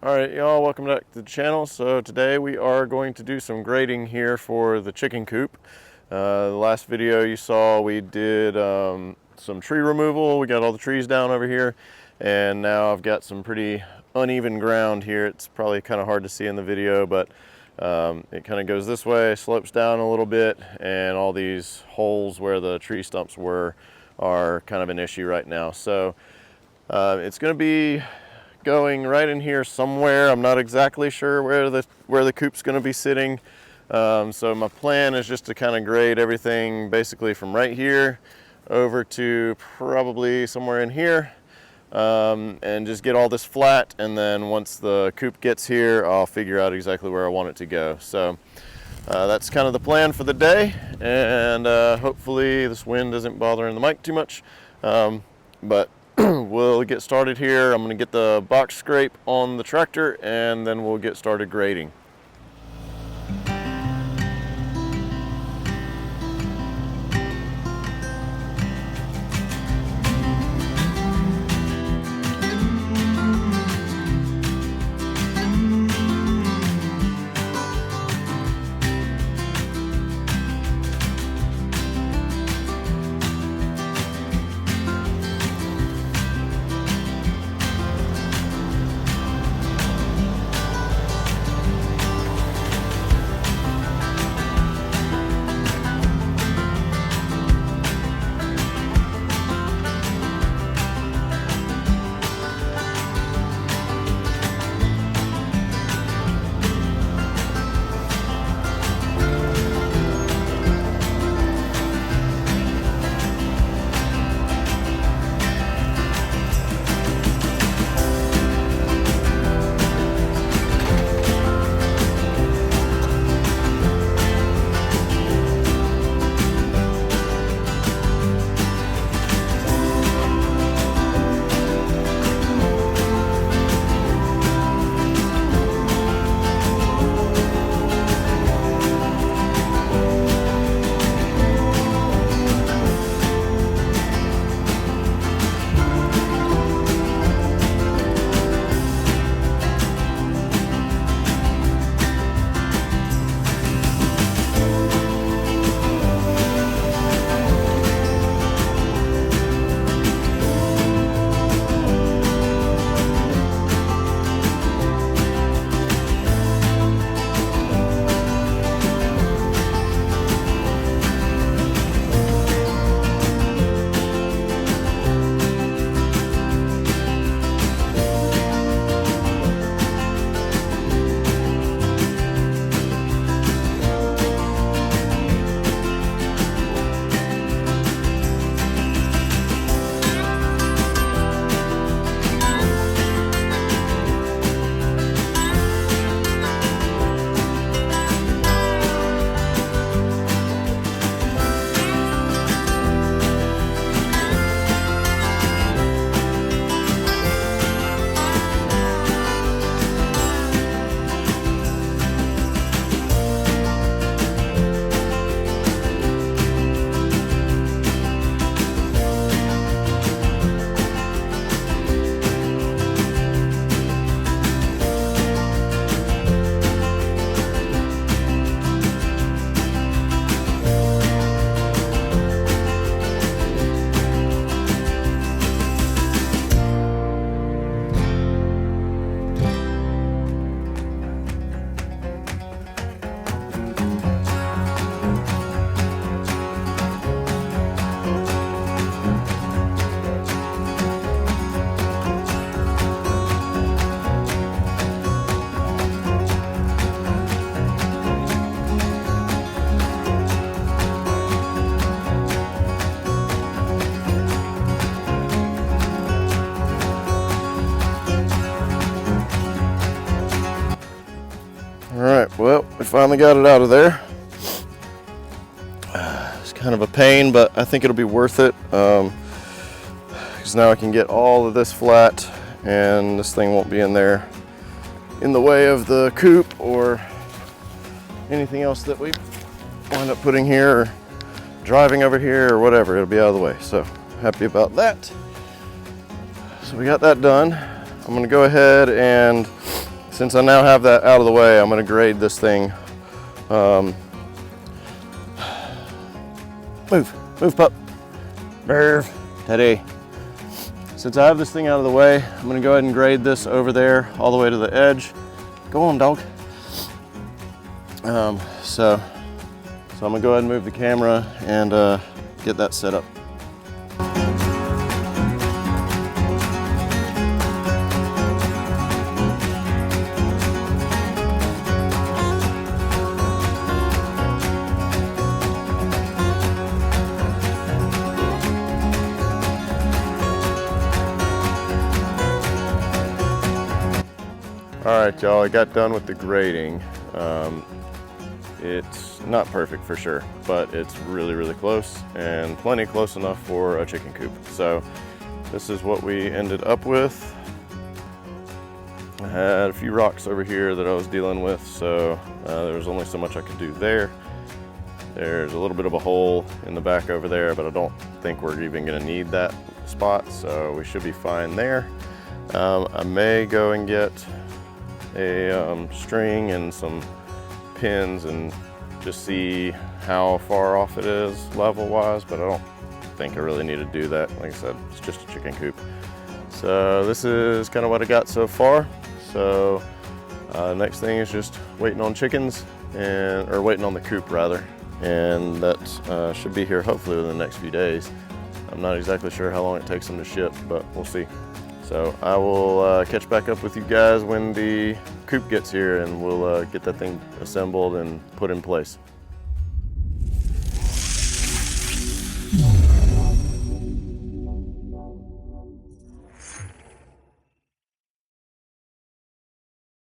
Alright y'all, welcome back to the channel. So today we are going to do some grading here for the chicken coop. The last video you saw we did some tree removal. We got all the trees down over here, and now I've got some pretty uneven ground here. It's probably kind of hard to see in the video, but it kind of goes this way, slopes down a little bit, and all these holes where the tree stumps were are kind of an issue right now. So it's going to be going right in here somewhere. I'm not exactly sure where the coop's going to be sitting. So my plan is just to kind of grade everything basically from right here over to probably somewhere in here, and just get all this flat, and then once the coop gets here I'll figure out exactly where I want it to go. So that's kind of the plan for the day, and hopefully this wind isn't bothering the mic too much, but we'll get started here. I'm going to get the box scrape on the tractor, and then we'll get started grading. Alright, well, we finally got it out of there. It's kind of a pain, but I think it'll be worth it, because now I can get all of this flat, and this thing won't be in there in the way of the coop or anything else that we wind up putting here or driving over here or whatever. It'll be out of the way, so happy about that. So we got that done. I'm going to go ahead and since I now have that out of the way, I'm going to grade this thing. Move pup, move, Teddy. Since I have this thing out of the way, I'm going to go ahead and grade this over there all the way to the edge. Go on, dog. So I'm going to go ahead and move the camera and get that set up. All right, y'all, I got done with the grading. It's not perfect for sure, but it's really, really close and plenty close enough for a chicken coop. So this is what we ended up with. I had a few rocks over here that I was dealing with, so there was only so much I could do there. There's a little bit of a hole in the back over there, but I don't think we're even gonna need that spot, so we should be fine there. I may go and get a string and some pins and just see how far off it is level wise, but I don't think I really need to do that. Like I said, it's just a chicken coop. So this is kind of what I got so far. So next thing is just waiting on chickens, or waiting on the coop rather, and that should be here hopefully within the next few days. I'm not exactly sure how long it takes them to ship, but we'll see. So I will catch back up with you guys when the coop gets here, and we'll get that thing assembled and put in place.